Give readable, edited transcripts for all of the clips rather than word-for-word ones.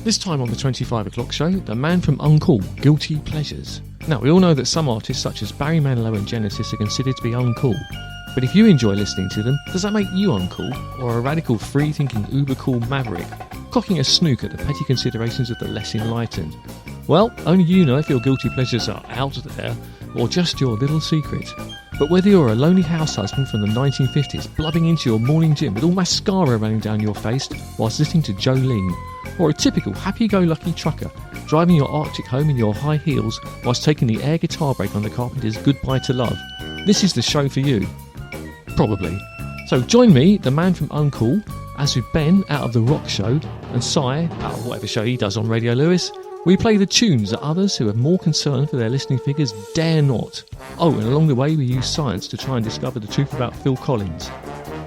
This time on the 25 o'clock show, the man from Uncool, Guilty Pleasures. Now, we all know that some artists such as Barry Manilow and Genesis are considered to be uncool. But if you enjoy listening to them, does that make you uncool? Or a radical, free-thinking, uber-cool maverick, cocking a snook at the petty considerations of the less enlightened? Well, only you know if your guilty pleasures are out there, or just your little secret. But whether you're a lonely house husband from the 1950s, blubbing into your morning gym with all mascara running down your face whilst listening to Jolene, or a typical happy-go-lucky trucker driving your Arctic home in your high heels whilst taking the air guitar break on the Carpenter's Goodbye to Love, this is the show for you. Probably. So join me, the man from Uncool, as with Ben out of The Rock Show, and Si out of whatever show he does on Radio Lewes. We play the tunes that others who have more concern for their listening figures dare not. Oh, and along the way we use science to try and discover the truth about Phil Collins.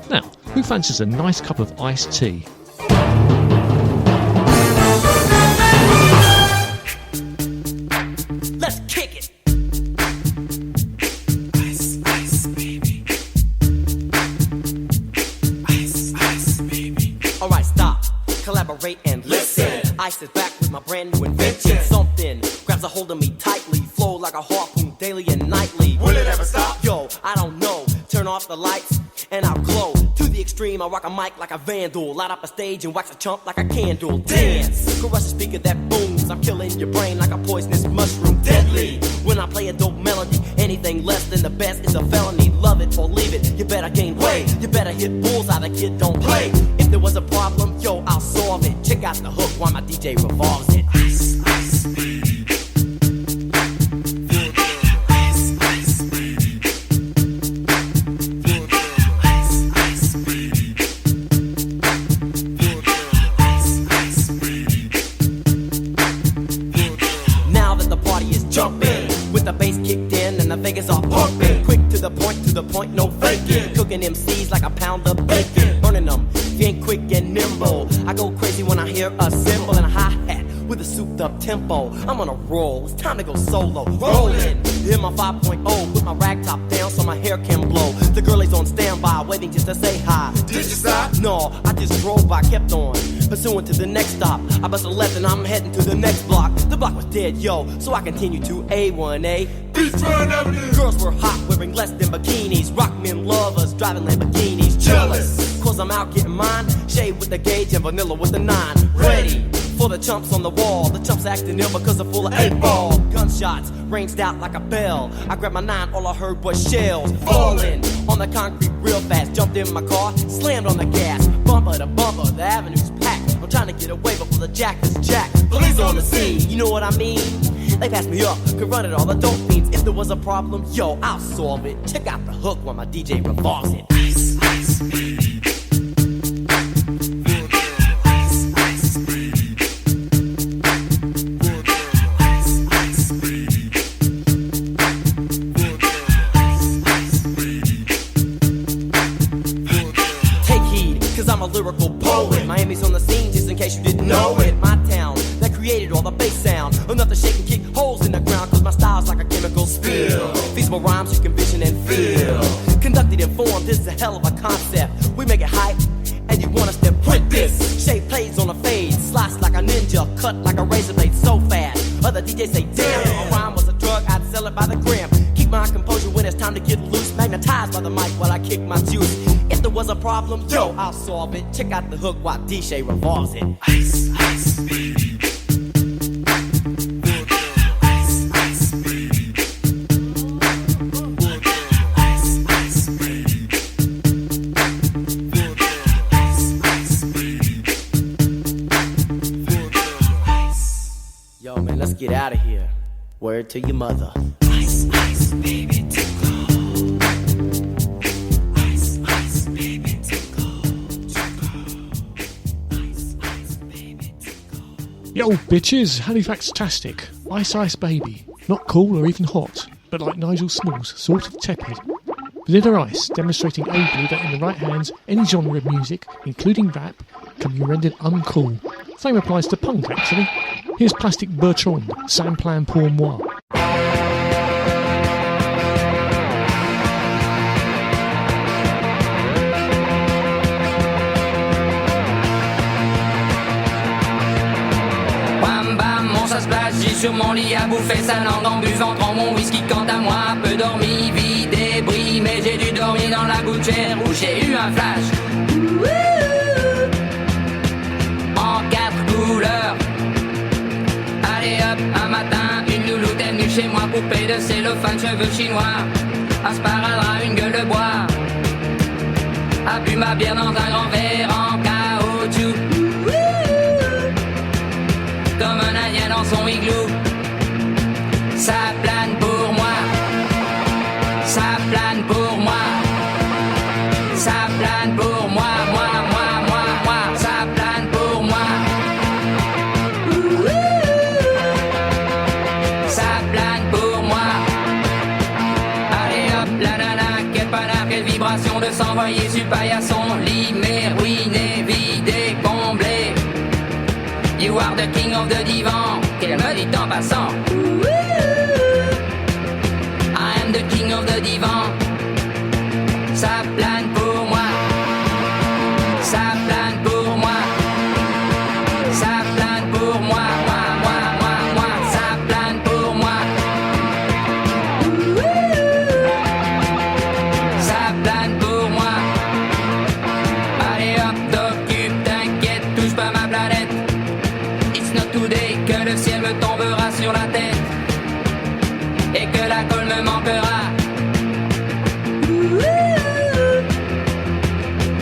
Now, who fancies a nice cup of iced tea? Let's kick it! Ice, ice, baby. Ice, ice, baby. Alright, stop, collaborate and listen. Ice is back with my brand new invention. Something grabs a hold of me tightly, flow like a harpoon daily and nightly. Will it ever stop? Yo, I don't know. Turn off the lights and I'll glow. To the extreme, I rock a mic like a vandal. Light up a stage and wax a chump like a candle. Dance, crush a speaker that booms. I'm killing your brain like a poisonous mushroom. Deadly, when I play a dope melody. Anything less than the best is a felony. Love it or leave it, you better gain weight. You better hit bullseye, the kid don't play. If there was a problem, yo, I'll solve it. Check out the hook while my DJ revolves it. Ice, ice, baby. Vegas are pumping, quick to the point, no faking. Cooking MCs like a pound of bacon, burning them. If you ain't quick and nimble, I go crazy when I hear a cymbal and a hi-hat with a souped up tempo. I'm on a roll, it's time to go solo. Rolling, hit my 5.0, put my rag top down so my hair can blow. The girl is on standby, waiting just to say hi. Did you stop? No, I just drove by, kept on pursuing to the next stop. I bust a left and I'm heading to the next block. The block was dead, yo, so I continued to A1A. Beachfront Avenue. Girls were hot, wearing less than bikinis. Rock men lovers, driving Lamborghinis. Jealous, cause I'm out getting mine. Shade with the gauge and vanilla with the 9. Ready for the chumps on the wall. The chumps acting ill because they're full of 8-ball. Gunshots ranged out like a bell. I grabbed my 9, all I heard was shells falling on the concrete real fast. Jumped in my car, slammed on the gas. Bumper to bumper, the avenue's packed. I'm trying to get away before the jack is jacked. Police on the scene, you know what I mean? They passed me up, could run it all the dope fiends. If there was a problem, yo, I'll solve it. Check out the hook while my DJ revolves it. Ice, ice, baby. Ice, ice, baby. Ice, ice, baby. Ice, ice, baby. Take heed, cause I'm a lyrical poet. Miami's on the scene, just in case you didn't know it. My town, that created all the bass sound. Enough to shake and kick holes in the ground, cause my style's like a chemical spill. Feasible rhymes you can vision and feel. Conducted in form, this is a hell of a concept. We make it hype, and you want us to print this. Shape plays on a fade, slice like a ninja, cut like a razor blade so fast. Other DJs say, damn, if a rhyme was a drug, I'd sell it by the gram. Keep my composure when it's time to get loose. Magnetized by the mic while I kick my juice. If there was a problem, yo, I'll solve it. Check out the hook while DJ revolves it. Ice, ice, baby. Let's get out of here. Word to your mother. Ice, ice, baby, to go. Ice, ice, baby, to go. Ice, ice, baby, to go. Yo, bitches, Halifax-tastic. Ice Ice Baby. Not cool or even hot, but like Nigel Smalls, sort of tepid. Vanilla Ice, demonstrating ably that in the right hands, any genre of music, including rap, can be rendered uncool. Same applies to punk, actually. Here's Plastic Bertrand, Sans Plan Pour Moi. ça splash. J'ai sur mon lit à bouffer sa langue en buvant trop mon whisky. Quant à moi, peu dormi, vie débris. Mais j'ai dû dormir dans la gouttière où j'ai eu un flash. En 4 couleurs. Allez hop, un matin, une louloute est venue chez moi. Poupée de cellophane, cheveux chinois. Un sparadrap, une gueule de bois. A bu ma bière dans un grand verre en caoutchouc. Comme un indien dans son igloo. Ça plane pour moi. Ça plane pour moi. Ça plane pour moi. Moi. Ça plane pour moi. Ça plane pour moi. Allez hop, la nana, quel panard, quelle vibration de s'envoyer sur paillasson. Limé, ruiné, vidé, comblé. You are the king of the divan, qu'elle me dit en passant. I am the king of the divan. Ça plane pour moi. Ça plane pour moi. Ça plane pour moi. Moi. Ça plane pour moi. Ça plane pour moi. Allez hop, t'occupe, t'inquiète, touche pas ma planète. It's not today que le ciel me tombera sur la tête et que la colle me manquera.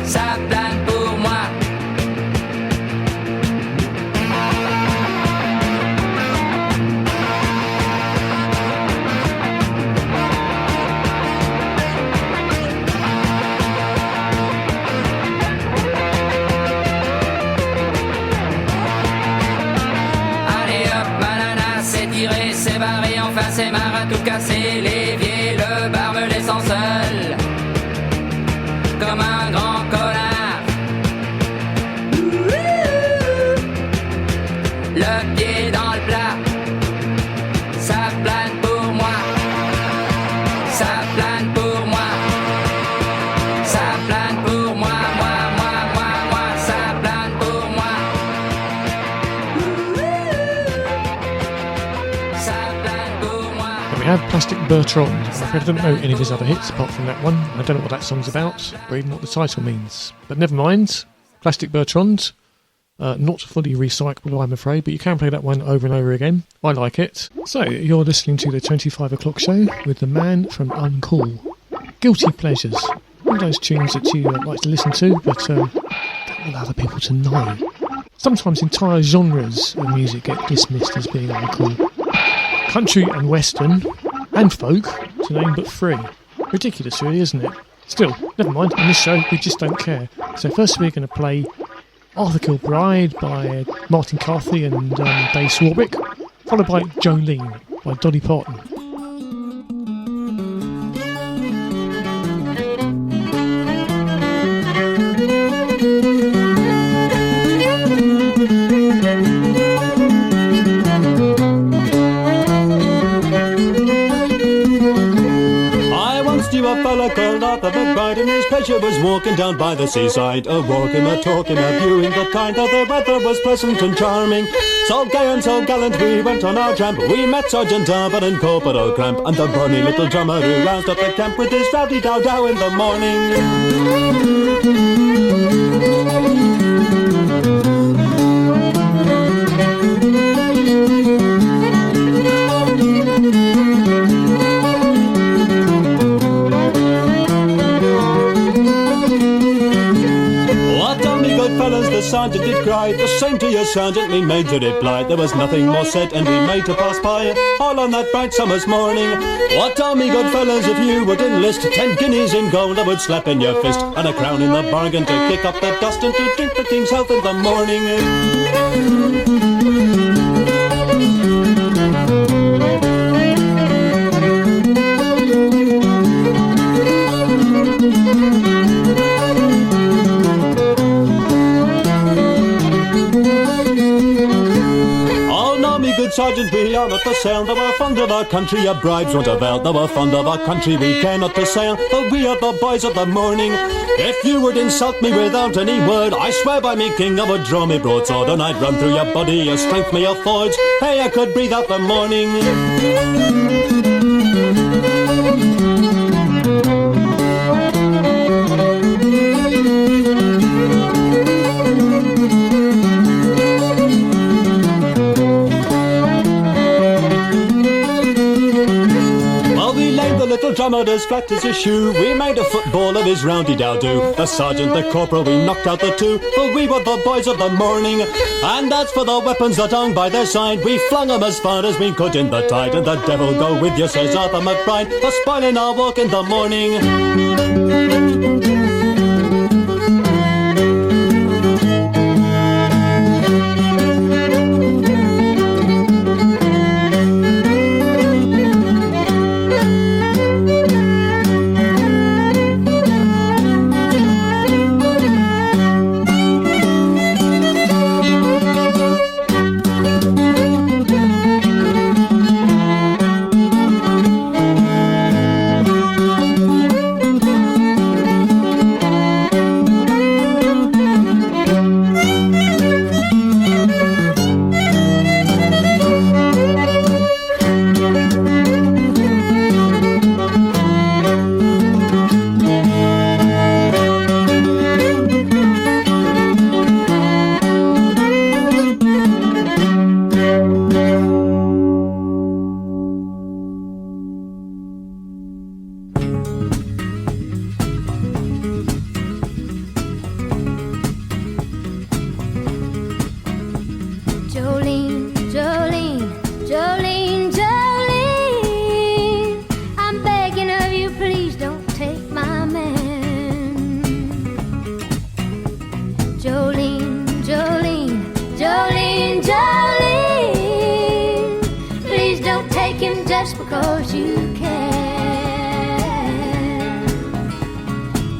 Ça plane pour moi. C'est barré, enfin c'est marre à tout casser. L'évier, le bar me laissant seul comme un grand connard. Le pied dans le plat. Ça plane pour moi. Ça plane pour moi. Ça plane pour moi. Moi. Ça plane pour moi. We have Plastic Bertrand. I'm afraid I don't know any of his other hits apart from that one. I don't know what that song's about or even what the title means. But never mind. Plastic Bertrand. Not fully recyclable, I'm afraid, but you can play that one over and over again. I like it. So, you're listening to the 25 o'clock show with the man from Uncool. Guilty Pleasures. One of those tunes that you like to listen to, but don't want other people to know. Sometimes entire genres of music get dismissed as being uncool. Country and western, and folk, to name but 3. Ridiculous really, isn't it? Still, never mind, on this show we just don't care. So first we're going to play Arthur Kilbride by Martin Carthy and Dave Swarbrick, followed by Jolene by Dolly Parton. A fella called Arthur McBride, and his pleasure was walking down by the seaside, a walking, a talking, a viewing the kind, that the weather was pleasant and charming. So gay and so gallant we went on our tramp. We met Sergeant Darby and Corporal Cramp, and the bonny little drummer who roused up the camp with his rowdy dow-dow in the morning. Fellas, the sergeant did cry, the same to your sergeant, me major replied. There was nothing more said, and we made to pass by, all on that bright summer's morning. What are me good fellas if you would enlist? 10 guineas in gold I would slap in your fist, and a crown in the bargain to kick up the dust and to drink the king's health in the morning. Sergeant, we are not for sale, though we're fond of our country, our bribes won't avail. Though we're fond of our country, we care not to sail, but we are the boys of the morning. If you would insult me without any word, I swear by me king I would draw me broadsword, and I'd run through your body, your strength me affords. Hey, I could breathe out the morning. Little drummer as flat as a shoe, we made a football of his roundy-dow-do. The sergeant, the corporal, we knocked out the two, for we were the boys of the morning. And as for the weapons that hung by their side, we flung 'em as far as we could in the tide. And the devil go with you, says Arthur McBride, for spoiling our walk in the morning. Jolene, Jolene, Jolene, Jolene, I'm begging of you, please don't take my man. Jolene, Jolene, Jolene, Jolene, please don't take him just because you can.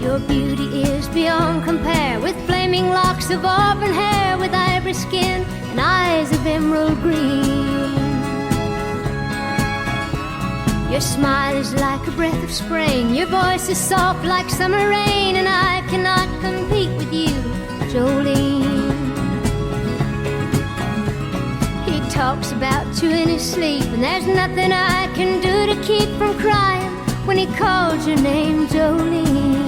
Your beauty is beyond compare, with flaming locks of auburn hair, with ivory skin and eyes of emerald green. Your smile is like a breath of spring, your voice is soft like summer rain, and I cannot compete with you, Jolene. He talks about you in his sleep, and there's nothing I can do to keep from crying when he calls your name, Jolene.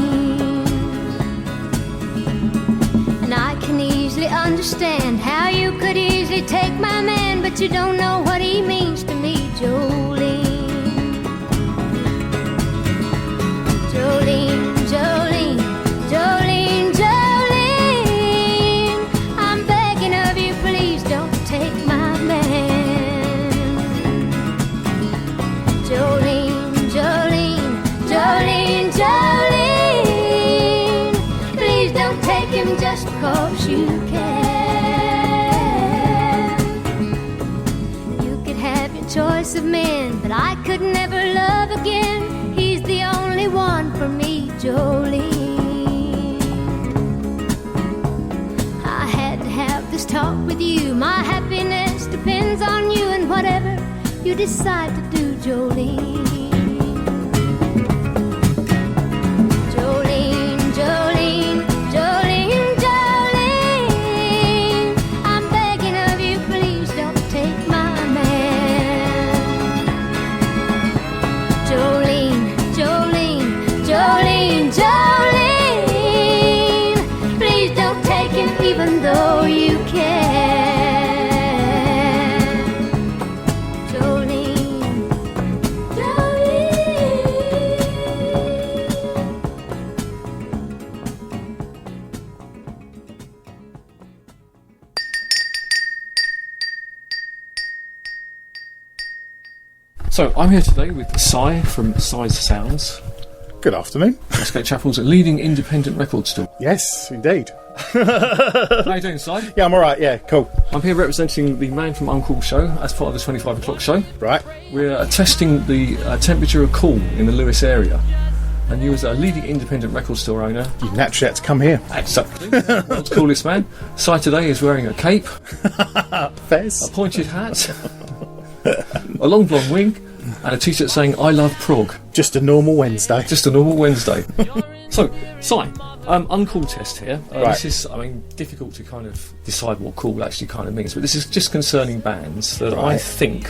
And I can easily understand how you could easily take my man, but you don't know what he means to me, Jolene. Jolene, Jolene, Jolene, Jolene, I'm begging of you, please don't take my man. Jolene, Jolene, Jolene, Jolene, please don't take him just because you can. You could have your choice of men, but I could never love again. He's the only one for me, Jolene. I had to have this talk with you. My happiness depends on you, and whatever you decide to do, Jolene. Jolene, Jolene, Jolene, Jolene, I'm begging of you, please don't take my man. Jolene, Jolene, Jolene, Jolene, please don't take him even though you can. Jolene, Jolene. So I'm here today with Cy from Cy's Sounds, Good afternoon. Westgate Chapel's leading independent record store. Yes, indeed. How you doing, Cy? Yeah, I'm alright, yeah, cool. I'm here representing the Man from Uncool show as part of the 25 o'clock show. Right. We're testing the temperature of cool in the Lewes area. And you, as a leading independent record store owner, You naturally had to come here. exactly, world's coolest man. Cy today is wearing a cape, Fez. a pointed hat, a long blonde wig, and a t-shirt saying "I love Prague." Just a normal Wednesday. Just a normal Wednesday. So, Si, uncool test here. Right. This is, difficult to kind of decide what cool actually kind of means, but this is just concerning bands that I Right. think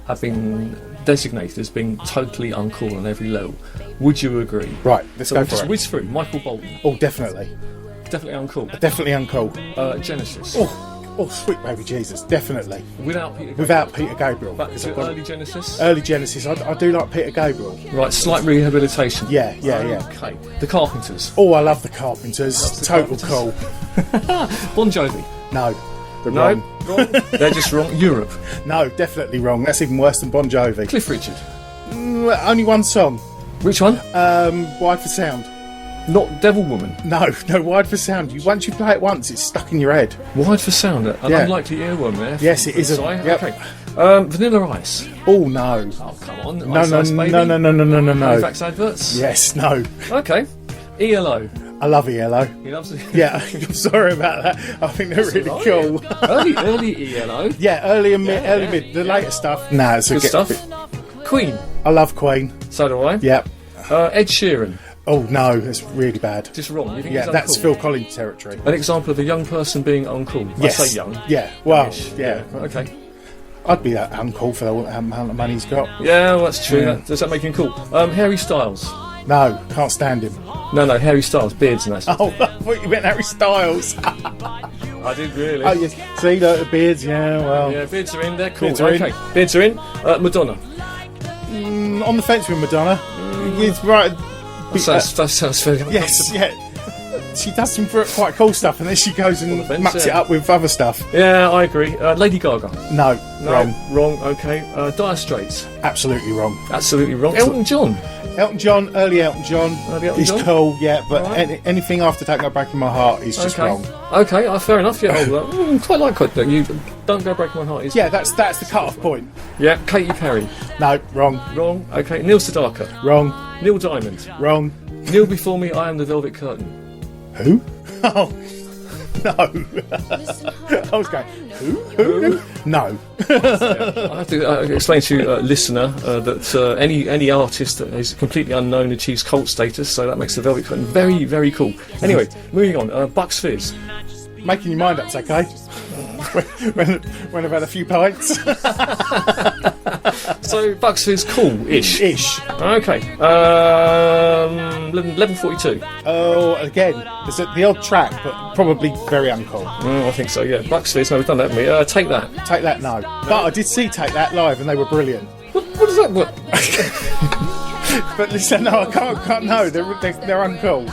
have been designated as being totally uncool on every level. Would you agree? Right, let's So go we'll for just it. whiz through. Michael Bolton, Oh, definitely. definitely uncool. Definitely uncool. Genesis, Oh, sweet baby Jesus, definitely. without Peter. Without Peter Gabriel. Back because to I've got- early Genesis. Early Genesis, I do like Peter Gabriel. Right, slight rehabilitation. Yeah. Okay. The Carpenters. Oh, I love the Carpenters. Love the Total Carpenters. cool. Bon Jovi. No, they're No, wrong. wrong. They're just wrong. Europe. No, definitely wrong. That's even worse than Bon Jovi. Cliff Richard. Only one song. Which one? Wide for Sound. Not Devil Woman. No, Wide for Sound. Once you play it once, it's stuck in your head. Wide for Sound. An Yeah. unlikely earworm there. Yes, it is. Sorry. Yep. Okay. Vanilla Ice. Oh no. Oh, come on. No, Ice no, Ice Baby. no. Halifax adverts. Yes, no. Okay. ELO. I love ELO. He loves it. Yeah, I'm sorry about that. I think they're really Oh, cool. yeah. early ELO. Yeah, early and mid, Yeah, early yeah, mid. The yeah. later stuff. Nah, it's a Good get- stuff. Queen. I love Queen. So do I. Yep. Ed Sheeran. Oh no, that's really bad. Just wrong. You think Yeah, he's that's uncool? Phil Collins territory. An example of a young person being uncool. Yes. I say young. Yeah. Well, Youngish. yeah. Okay. I'd be that uncool for the amount of money he's got. Yeah, well, that's true. Yeah. Does that make him cool? Harry Styles. No, can't stand him. No, Harry Styles. Beards and that. Oh, I thought you meant Harry Styles. I did really. Oh, yes. See, look, the beards. Yeah, well, Yeah, beards are in there. Cool. Beards are in. Okay, beards are in. Madonna. on the fence with Madonna. It's right. That sounds very Yes, yeah. She does some quite cool stuff, and then she goes and fence, mucks it yeah. up with other stuff. Yeah, I agree. Lady Gaga. No, No, wrong. wrong. Okay. Dire Straits. Absolutely wrong. Absolutely wrong. Elton John. Elton John, early Elton John. Early Elton He's John? cool, yeah, but Right. anything after Take That Back in My Heart is just Okay. wrong. Okay. Fair enough. Yeah. Quite like that. You don't go break my heart. Is Yeah, that's the cut-off point. Yeah. Katy Perry. No, wrong, Wrong. Okay. Neil Sedaka. wrong, Neil Diamond. wrong. Kneel before me. I am the Velvet Curtain. Who? Oh, no. I was going, who? No. I have to explain to listener that any artist that is completely unknown achieves cult status, so that makes the Velvet Curtain very, very cool. Anyway, moving on. Bucks Fizz. Making your mind up's okay. when I've had a few pints. So Bucks Fizz, cool-ish. Ish. Okay. 11:42. Oh, again, there's the odd track, but probably very uncool. I think so. Yeah. Bucks Fizz. No, we've done that, haven't we? Take that. Take That, no. But I did see Take That live, and they were brilliant. What is that? What? But listen, no, I can't. No, they're uncool.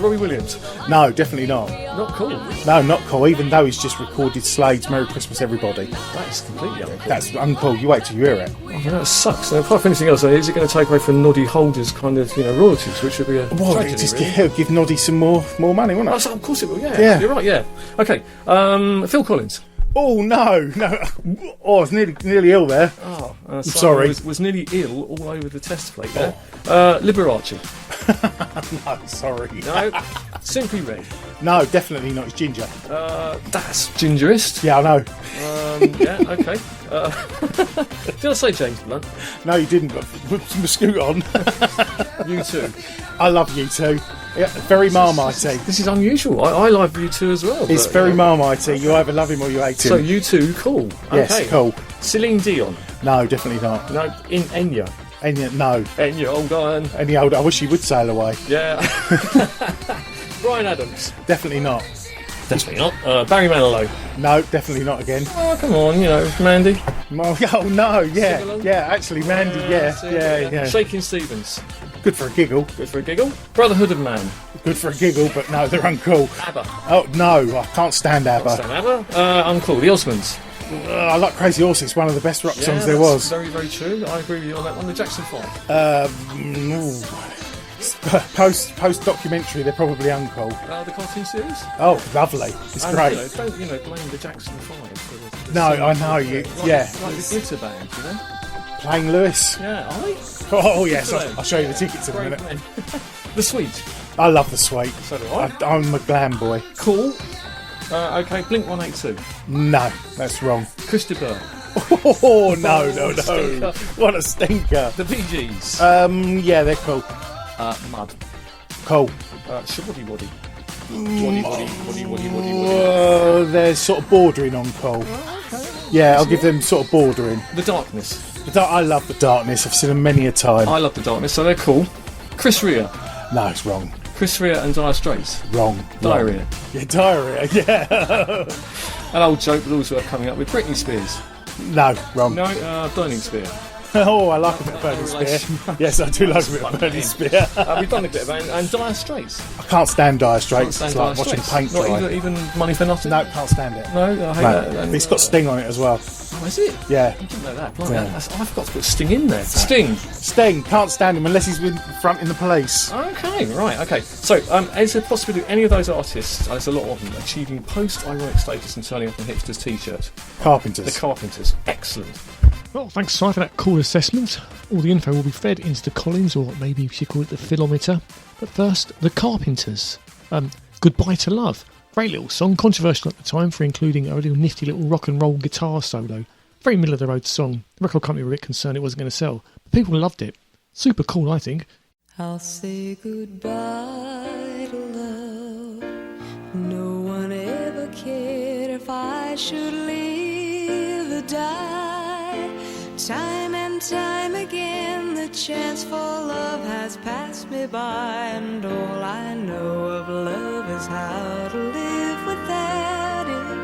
Robbie Williams. No, definitely not. Not cool. No, not cool. Even though he's just recorded Slade's "Merry Christmas, Everybody." That's completely uncool. That's uncool. You wait till you hear it. That sucks. Now, apart from anything else, is it going to take away from Noddy Holder's kind of royalties, which would be a Well, tragedy, just really. give Noddy some more money, wouldn't Oh, it? so of course it will. Yeah. Yeah. You're right. Yeah. Okay. Phil Collins. Oh no. Oh, I was nearly ill there. Oh, sorry. Was nearly ill all over the test plate there. Liberace. No, sorry. No. Simply Red. No, definitely not. It's Ginger. That's gingerist. Yeah, I know. Yeah. Okay. Did I say James Blunt? No, you didn't. But put some scoot on. You too. I love you too. Yeah, very Marmitey. This is unusual. I like you two as well. It's but, very Marmitey. You either love him or you hate him. So you two, cool. Yes, Okay. cool. Celine Dion. No, definitely not. No, in Enya. No. Enya, old iron. Any old. I wish he would sail away. Yeah. Brian Adams. Definitely not. Definitely not. Barry Manilow. No, definitely not again. Oh, come on, Mandy. Oh no, yeah, Sing along. yeah. Actually, Mandy, yeah. Shaking Stevens. Good for a giggle. Good for a giggle. Brotherhood of Man. Good for a giggle, but no, they're uncool. ABBA. Oh no, I can't stand ABBA. Stan ABBA. Uncool. The Osmonds. I like Crazy Horse. It's one of the best rock songs there that's was. very, very true. I agree with you on that one. The Jackson 5. Post documentary, they're probably uncool. The cartoon series. Oh, lovely. It's And, great. Don't blame the Jackson 5 for the No, scene. I know you. Like, Yeah, Like the glitter band, playing Lewes. Yeah, Oh yes, Excellent. I'll show you the tickets in a Great minute. men. The Sweet. I love the Sweet. So do I. I'm a glam boy. Cool. Okay, Blink 182. No, that's wrong. Christopher. Oh, no. What a stinker. The Bee Gees. Yeah, they're cool. Mud. Cool. Shabody Waddy. They're sort of bordering on cool. Yeah, I'll give them sort of bordering. The Darkness. I love the Darkness. I've seen them many a time. I love the Darkness, so they're cool. Chris Rea. No, it's wrong. Chris Rea and Dire Straits. Wrong. Diarrhea. Yeah, diarrhea. Yeah. An old joke, but also coming up with Britney Spears. No, wrong. No, Burning Spear. Oh, I like a bit of Burning Spear. Yes, I do like a bit of Burning Spear. We've done a bit of it. And Dire Straits. I can't stand Dire Straits. Can't stand It's like Dire watching Straits. paint dry. Not even Money for Nothing? No, can't stand it. No, I hate that. And, It's got Sting on it as well. Oh, is it? Yeah. I didn't know that. Blimey, Yeah. I've got to put Sting in there. Sting. Can't stand him unless he's in front in the police. Okay, right, okay. So, is there a possibility of any of those artists, there's a lot of them, achieving post-ironic status and turning up in hipsters' t-shirts? Carpenters. The Carpenters. Excellent. Well, thanks, Si, for that cool assessment. All the info will be fed into the Collins, or maybe you should call it the Philometer. But first, the Carpenters. Goodbye to Love. Great little song, controversial at the time for including a little nifty little rock and roll guitar solo. Very middle of the road song. The record company were a bit concerned it wasn't going to sell, but people loved it. Super cool, I think. I'll say goodbye to love. No one ever cared if I should live or die. Time and time again the chance for love has passed me by, and all I know of love is how to live without it.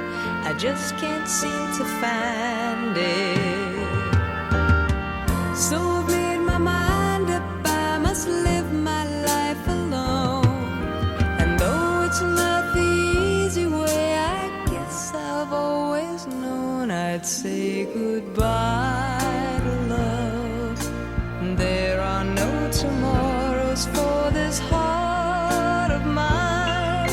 I just can't seem to find it. So I've made my mind up, I must live my life alone. And though it's not the easy way, I guess I've always known I'd say goodbye to love. There are no tomorrows for this heart of mine.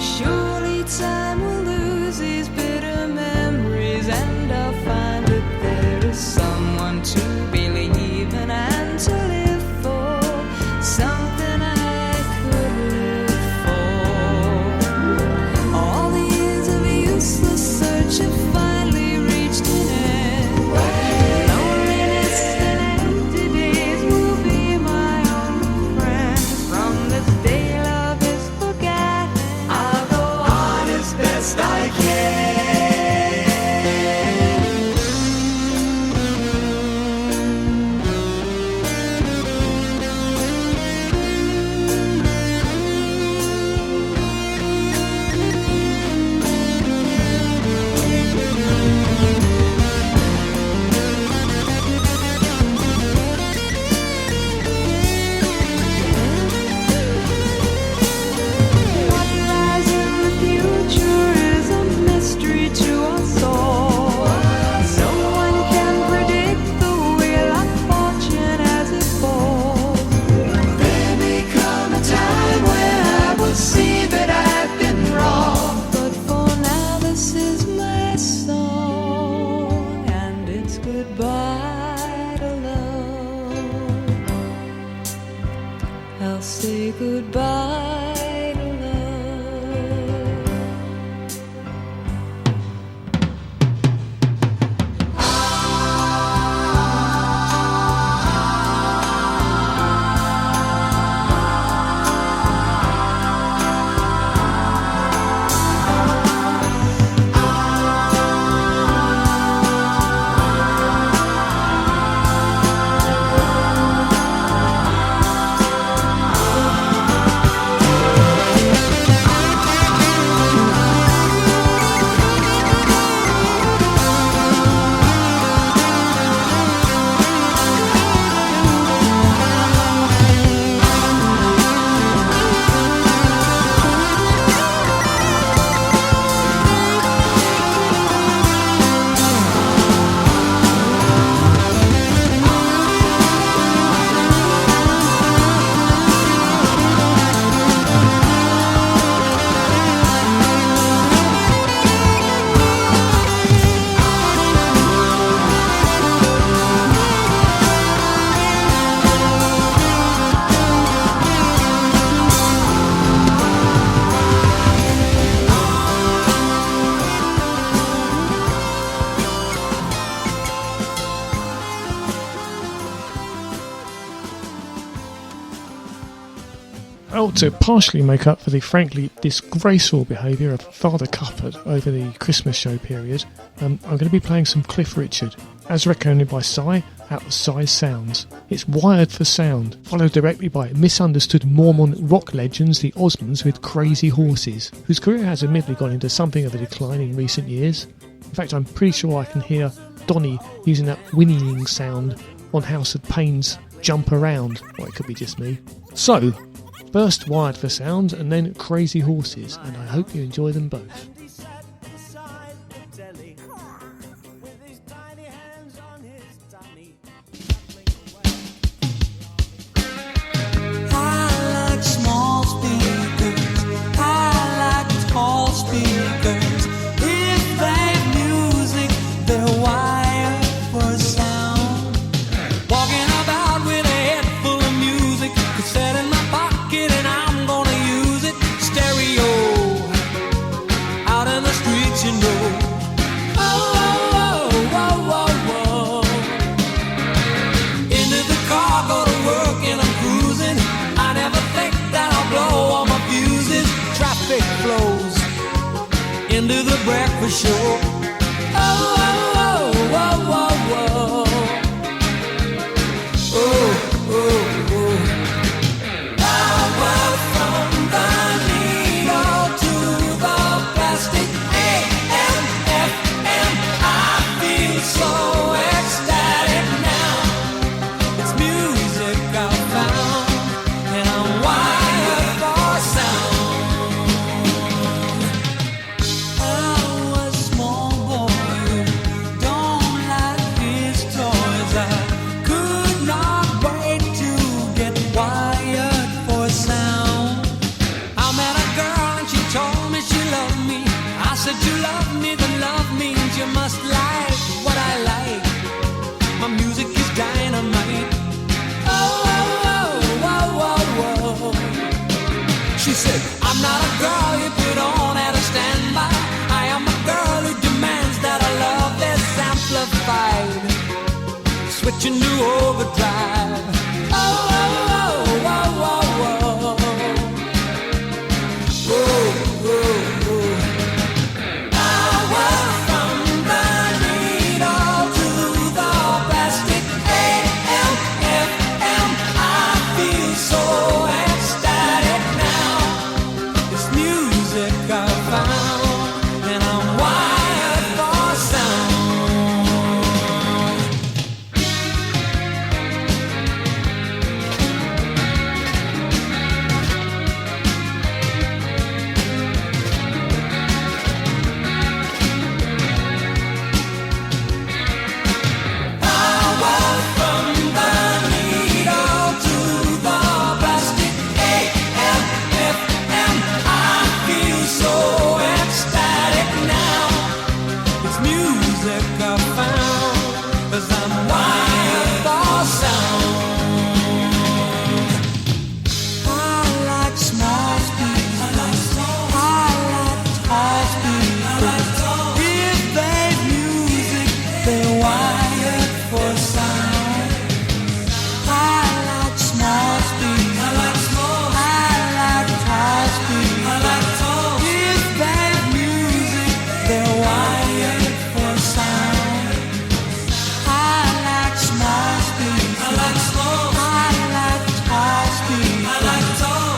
Surely time will lose these bitter memories, and I'll find that there is someone to believe in and to live for, something I could live for. All the years of useless search have finally reached an end. Loneliness and empty days will be my own Well, to partially make up for the frankly disgraceful behaviour of Father Cuppert over the Christmas show period, I'm going to be playing some Cliff Richard, as recommended by Cy, out of Cy's Sounds. It's Wired for Sound, followed directly by misunderstood Mormon rock legends, the Osmonds with Crazy Horses, whose career has admittedly gone into something of a decline in recent years. In fact, I'm pretty sure I can hear Donny using that whinnying sound on House of Pain's Jump Around. Well, it could be just me. So, first Wired for Sound and then Crazy Horses, and I hope you enjoy them both. I like small speakers, I like tall speakers. If they've music, they're wired for sound. Walking about with a head full of music, cassette in my pocket and I'm gonna use it. Stereo, out in the streets, you know. Oh, oh, oh, oh, oh. Into the car, go to work and I'm cruising. I never think that I'll blow all my fuses. Traffic flows into the breakfast show. Oh, oh, oh, oh, oh, oh. Oh, oh, oh. Power from the needle to the plastic. AM, FM, I feel so ecstatic now. It's music I found, and I'm wired for sound. I was a small boy who don't like his toys. I could not wait to get wired for sound. I met a girl and she told me she loved me. I said, you love me, then love means you must like what I like. My music is dynamite. Oh, oh, oh, oh, oh, oh. She said, I'm not a girl you put on at a standby. I am a girl who demands that I love this amplified, switching to overdrive. Oh, oh, oh, oh, oh, oh. Oh, oh, oh. Power from the needle to the plastic. AM, FM, I feel so ecstatic now. It's music I found, and I'm wired for sound. Power from the needle to the plastic. AM, FM, I feel so ecstatic now. It's music I found, 'cause I'm wired for sound. I like small speakers, I like tall speakers. If they've music, they're wired for sound. I like small speakers, I like tall speakers. If they've music, they're wired for sound. I like small speakers, I like tall speakers.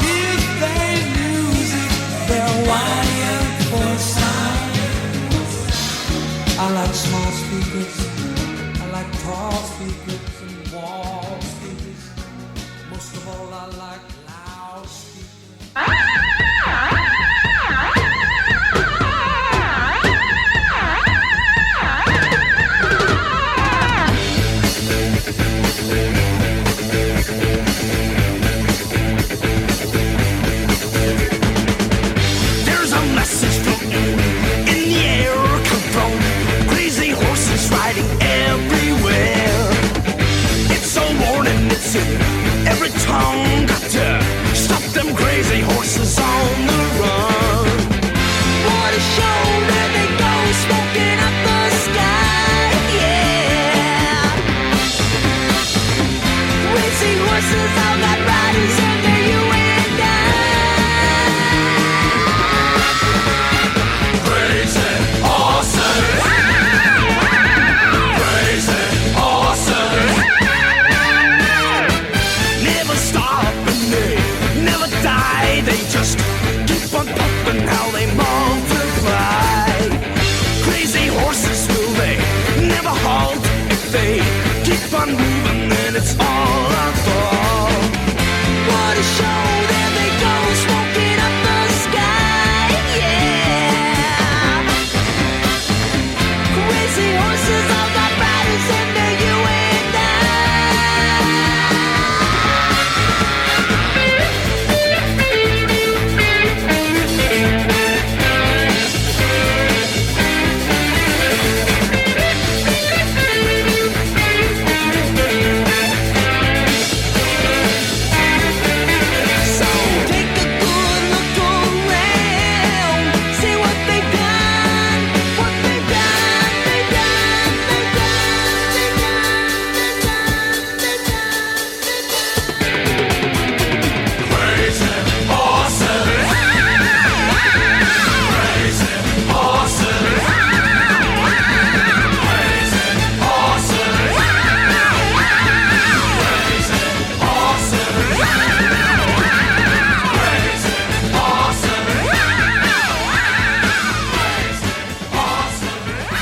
If they've music, they're wired for sound. I like small speakers, I like tall speakers and wall speakers. Most of all, I like loud speakers. There's a message floating in the air, come from crazy horses riding everywhere. fade. Keep on moving, then it's all our fault. What a show, there they go, smoking up the sky, yeah. Crazy horses, all got riders under you and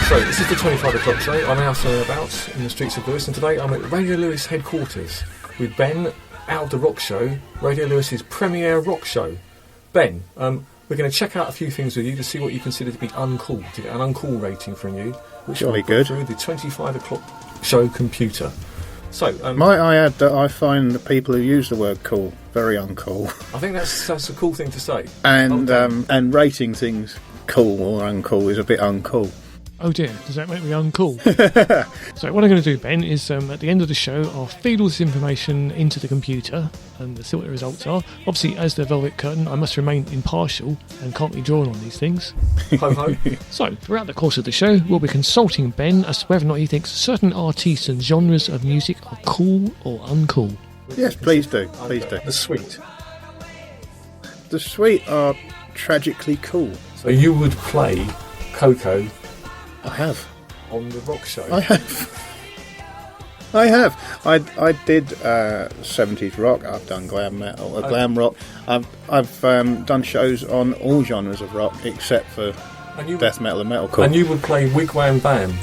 So, this is the 25 o'clock show. I'm out and about in the streets of Lewes, and today I'm at Radio Lewes headquarters with Ben out of the rock show, Radio Lewes's premiere rock show. Ben, we're going to check out a few things with you to see what you consider to be uncool, to get an uncool rating from you, which will go through the 25 o'clock show computer. So, might I add that I find the people who use the word cool very uncool. I think that's a cool thing to say. And rating things cool or uncool is a bit uncool. Oh dear, does that make me uncool? So what I'm going to do, Ben, is at the end of the show I'll feed all this information into the computer and see what the results are. Obviously, as the Velvet Curtain, I must remain impartial and can't be drawn on these things. Ho ho. So, throughout the course of the show, we'll be consulting Ben as to whether or not he thinks certain artists and genres of music are cool or uncool. Yes, please do. Please do. The Sweet. The Sweet are tragically cool. So you would play Coco... I have. On the rock show? I have. I did 70s rock. I've done glam metal, glam rock. I've done shows on all genres of rock except for death metal and metalcore. And you would play Wigwam Bam,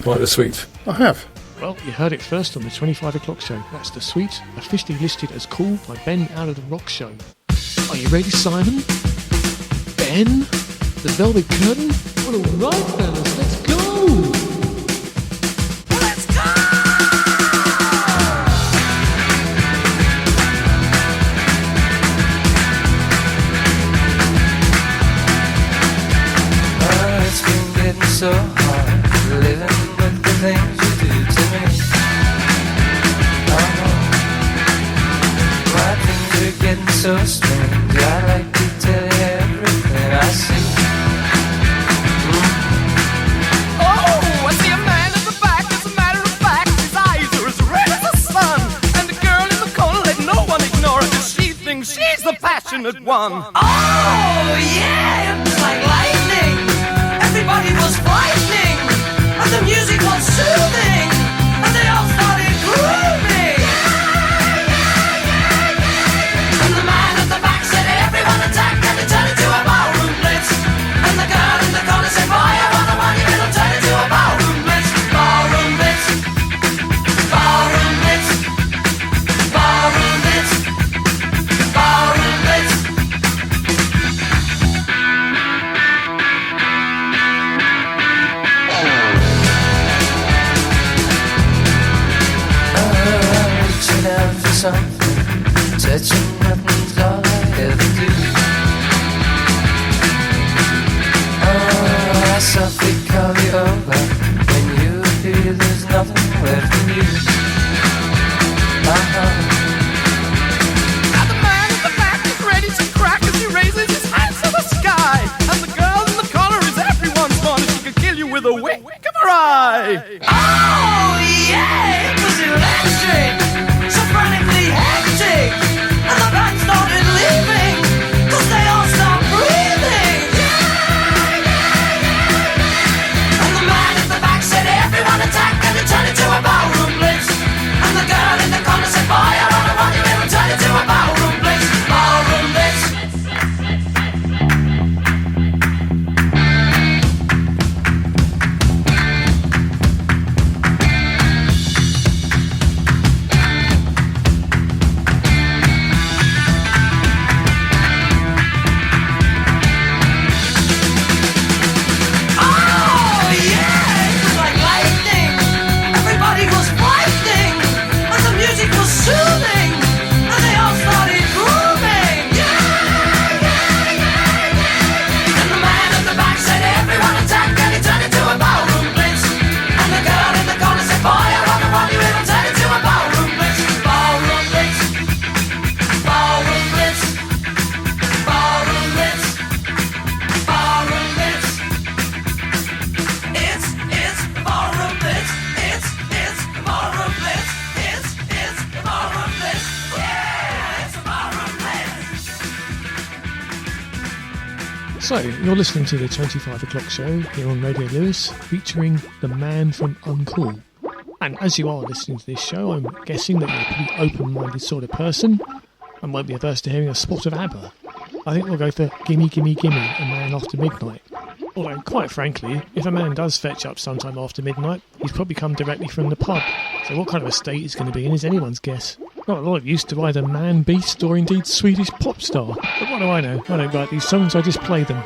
like The Sweet? I have. Well, you heard it first on the 25 o'clock show. That's The Sweet, officially listed as cool by Ben out of the rock show. Are you ready, Simon? Ben? The Velvet Curtain? Well, alright, fellas, let's go! Let's go! Oh, it's been getting so hard living with the things you do to me. My things are getting so strange. I like to tell you everything I see. She's the passionate one. Oh, yeah, it was like lightning. Everybody was frightening, and the music was soothing, and they all started grooving. And the man at the back said, everyone attack, and it turned into a ballroom blitz. And the girl in the corner said, boy, I wanna want you, it'll turn into a ballroom blitz. Ballroom blitz. Ballroom blitz. Ballroom blitz. Ballroom blitz. Reaching out for something, touching nothing's all I ever do. Oh, I softly call you over when you appear. There's nothing left in you. Now the man in the back is ready to crack as he raises his hands to the sky. And the girl in the corner is everyone's fun. She could kill you with a wink of her eye. Oh, yeah, it was electric, so frantically hectic. And the band started leaving, 'cause they all stopped breathing. And the man in the back said, everyone attack, and it turned into a ballroom blitz. And the girl in the corner said, boy, I wanna want you, it'll turn into a ballroom blitz. Ballroom blitz. So, you're listening to the 25 o'clock show here on Radio Lewes, featuring the man from Uncool. And as you are listening to this show, I'm guessing that you're a pretty open-minded sort of person and won't be averse to hearing a spot of ABBA. I think we'll go for Gimme Gimme Gimme, A Man After Midnight. Although, quite frankly, if a man does fetch up sometime after midnight, he's probably come directly from the pub. So what kind of a state he's going to be in is anyone's guess. Not a lot of use to either man, beast, or indeed Swedish pop star. But what do I know? I don't write these songs, I just play them.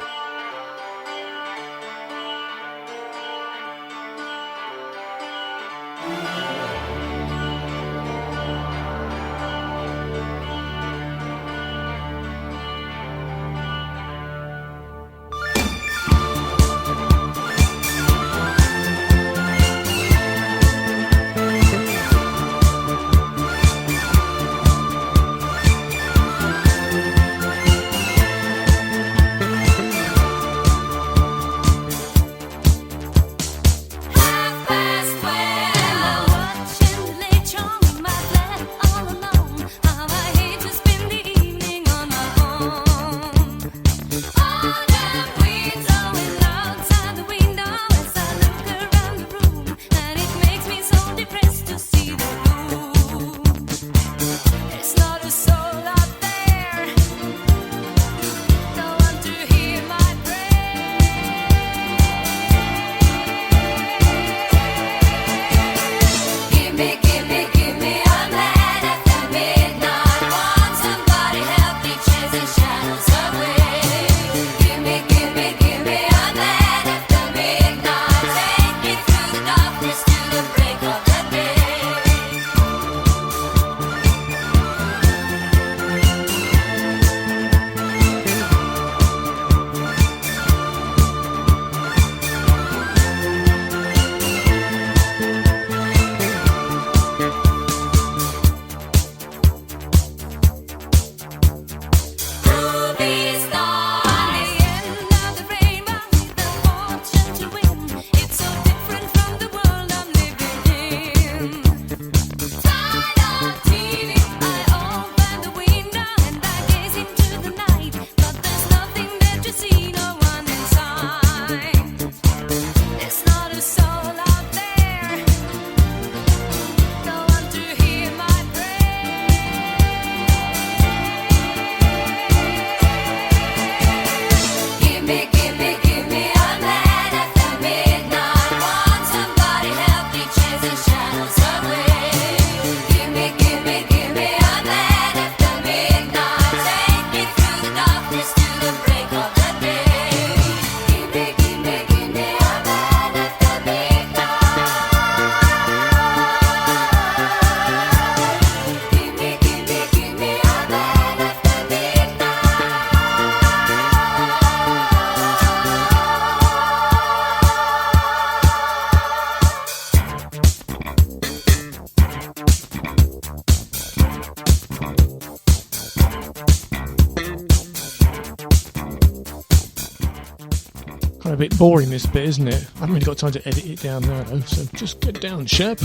A bit boring this bit, isn't it? I haven't really got time to edit it down now though, so just get down, Shep.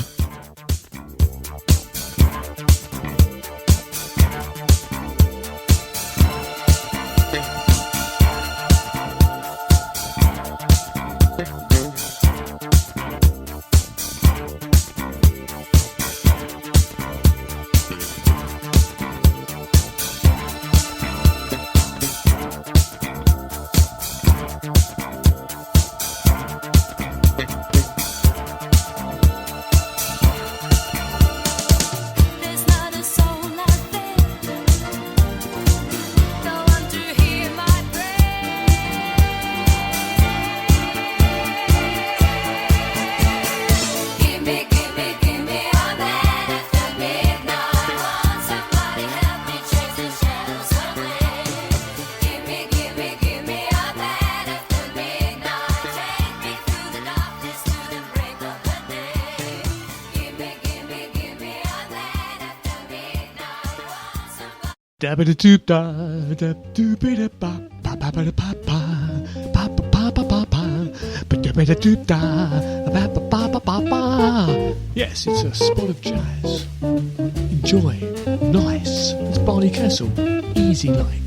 Dabba doop da da doopy da ba ba ba ba ba ba ba ba ba ba ba ba dabba doop da ba ba ba ba ba ba. Yes, it's a spot of jazz. Enjoy. Nice. It's Barney Kessel. Easy like.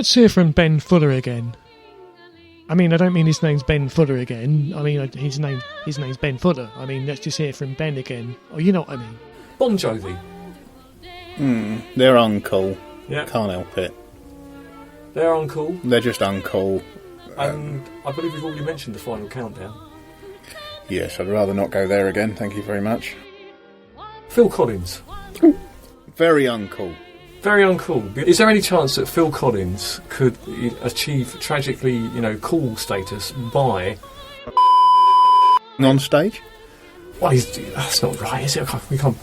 Let's hear from Ben Fuller again. I mean, I don't mean his name's Ben Fuller again. I mean, his name's Ben Fuller. I mean, let's just hear from Ben again. Oh, you know what I mean. Bon Jovi. They're uncool. Yeah. Can't help it. They're uncool. They're just uncool. And I believe we've already mentioned the Final Countdown. Yes, I'd rather not go there again, thank you very much. Phil Collins. Very uncool. Very uncool. Is there any chance that Phil Collins could achieve tragically, cool status by... on stage? Well, that's not right, is it? We can't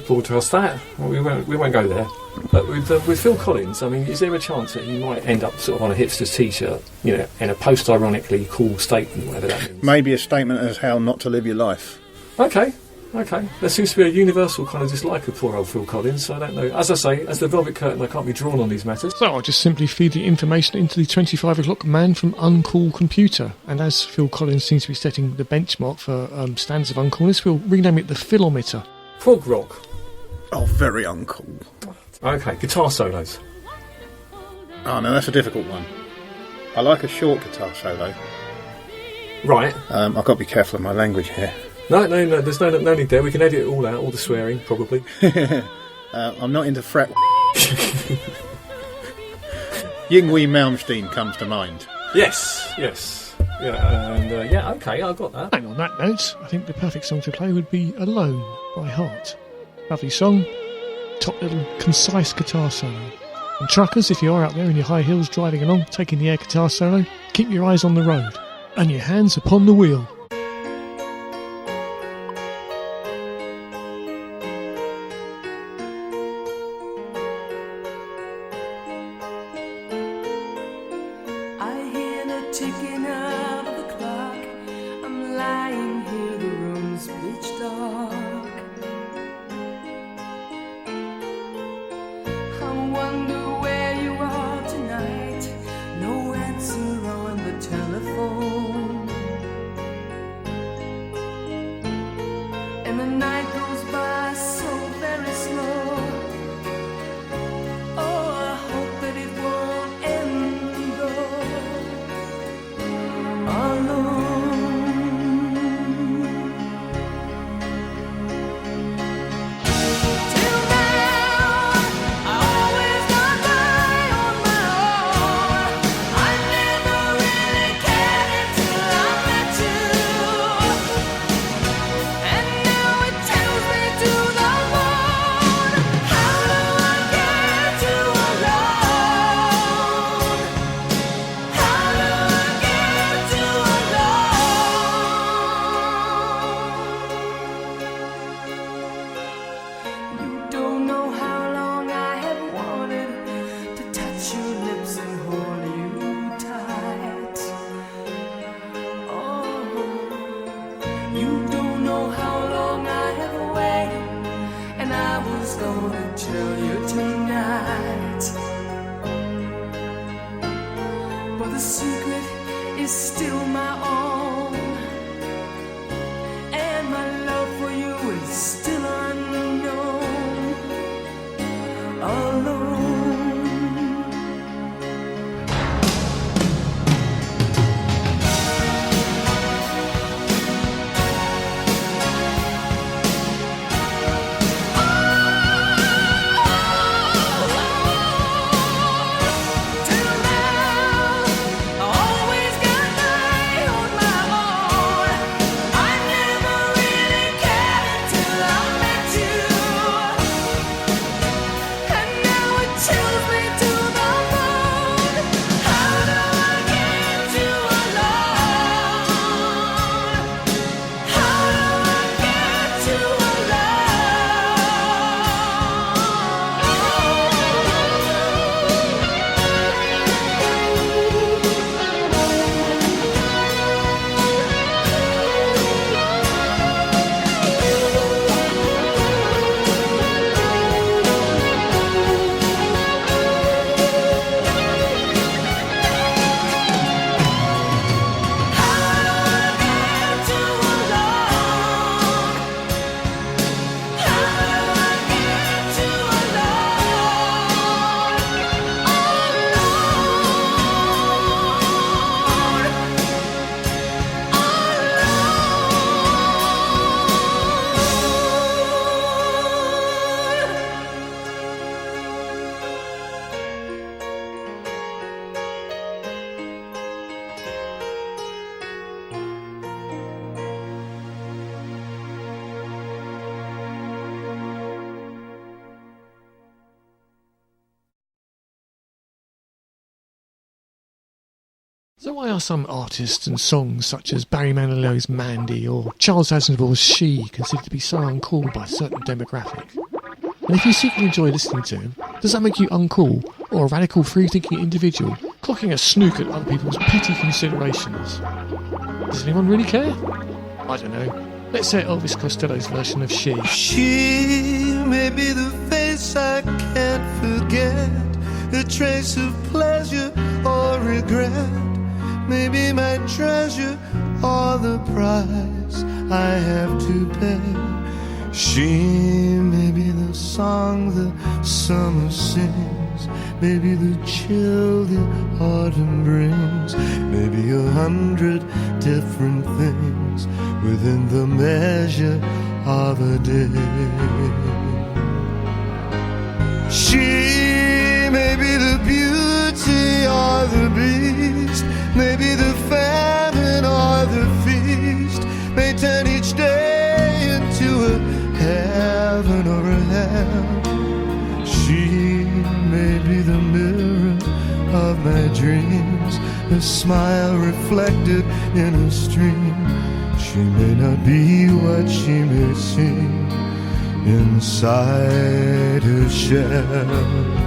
broadcast that. Well, we won't go there. But with Phil Collins, I mean, is there a chance that he might end up sort of on a hipster's t-shirt, in a post-ironically cool statement, whatever that means? Maybe a statement as how not to live your life. Okay. There seems to be a universal kind of dislike of poor old Phil Collins, so I don't know. As I say, as the Velvet Curtain, I can't be drawn on these matters. So I'll just simply feed the information into the 25 o'clock man from Uncool computer. And as Phil Collins seems to be setting the benchmark for standards of uncoolness, we'll rename it the Philometer. Prog rock. Oh, very uncool. Okay, guitar solos. Oh, no, that's a difficult one. I like a short guitar solo. Right. I've got to be careful of my language here. No, there's no need there. We can edit it all out, all the swearing, probably. I'm not into fret. Yngwie Malmsteen comes to mind. Yes. Yeah, and okay, I got that. And on that note, I think the perfect song to play would be Alone by Heart. Lovely song, top little concise guitar solo. And truckers, if you are out there in your high heels driving along, taking the air guitar solo, keep your eyes on the road and your hands upon the wheel. So why are some artists and songs such as Barry Manilow's Mandy or Charles Aznavour's She considered to be so uncool by a certain demographic? And if you secretly enjoy listening to them, does that make you uncool or a radical free-thinking individual clocking a snook at other people's petty considerations? Does anyone really care? I don't know. Let's hear Elvis Costello's version of She. She may be the face I can't forget, a trace of pleasure or regret, maybe my treasure or the price I have to pay. She may be the song the summer sings, maybe the chill the autumn brings, maybe 100 different things, within the measure of a day. She may be the beauty or the beast, maybe the famine or the feast, may turn each day into a heaven or a hell. She may be the mirror of my dreams, a smile reflected in a stream. She may not be what she may seem inside her shell.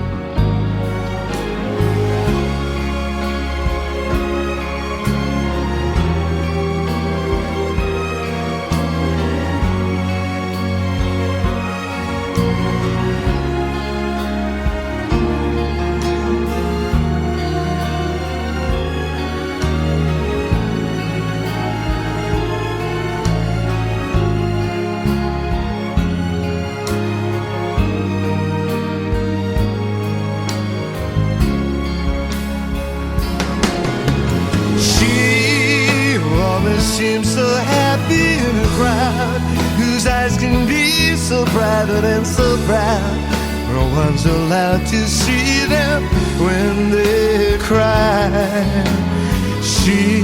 Seems so happy in a crowd whose eyes can be so private and so proud. No one's allowed to see them when they cry. She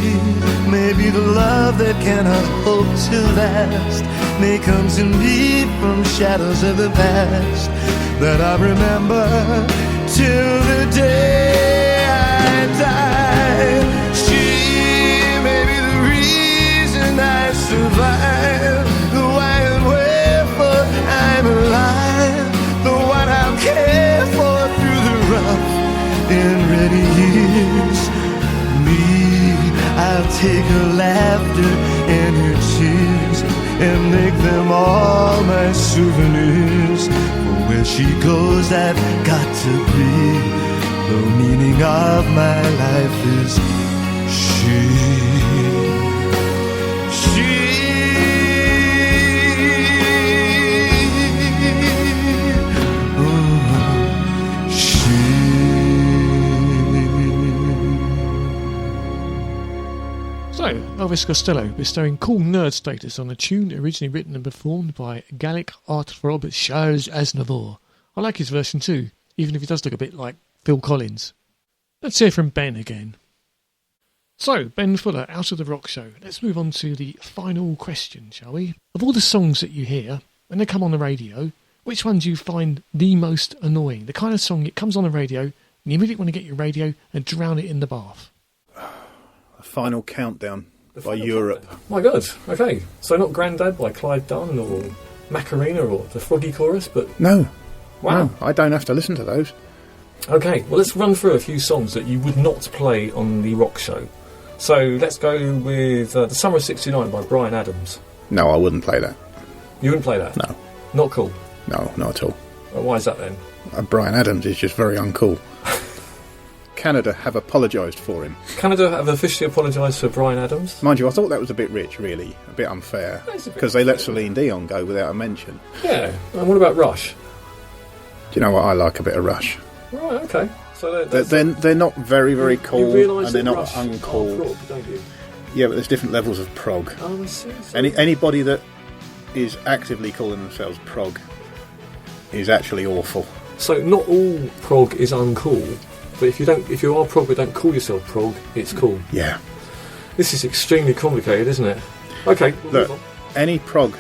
may be the love that cannot hope to last, may come to me from shadows of the past that I remember till the day I die. I survive, the why and wherefore I'm alive, the one I'll care for through the rough and ready years. Me, I'll take her laughter and her tears and make them all my souvenirs. For where she goes, I've got to be. The meaning of my life is she. So, Elvis Costello bestowing cool nerd status on a tune originally written and performed by Gallic heartthrob Charles Aznavour. I like his version too, even if he does look a bit like Phil Collins. Let's hear from Ben again. So, Ben Fuller, Out of the Rock Show. Let's move on to the final question, shall we? Of all the songs that you hear, when they come on the radio, which one do you find the most annoying? The kind of song, it comes on the radio, and you immediately want to get your radio and drown it in the bath. Final Countdown by Europe. Countdown. My God, okay. So not Grandad by Clive Dunn or Macarena or the Froggy Chorus, but... No. Wow. No, I don't have to listen to those. Okay, well let's run through a few songs that you would not play on the rock show. So let's go with The Summer of '69 by Bryan Adams. No, I wouldn't play that. You wouldn't play that? No. Not cool? No, not at all. Well, why is that then? Bryan Adams is just very uncool. Canada have apologised for him. Canada have officially apologised for Bryan Adams? Mind you, I thought that was a bit rich, really. A bit unfair. Because they let Celine Dion go without a mention. Yeah. And what about Rush? Do you know what? I like a bit of Rush. Right, okay. So they're not very, very cool, and they're not Rush uncool. prog, don't you? Yeah, but there's different levels of prog. Oh, I see. Anybody that is actively calling themselves prog is actually awful. So not all prog is uncool. But if you are prog but don't call yourself prog, it's cool. Yeah. This is extremely complicated, isn't it? Okay, look, any prog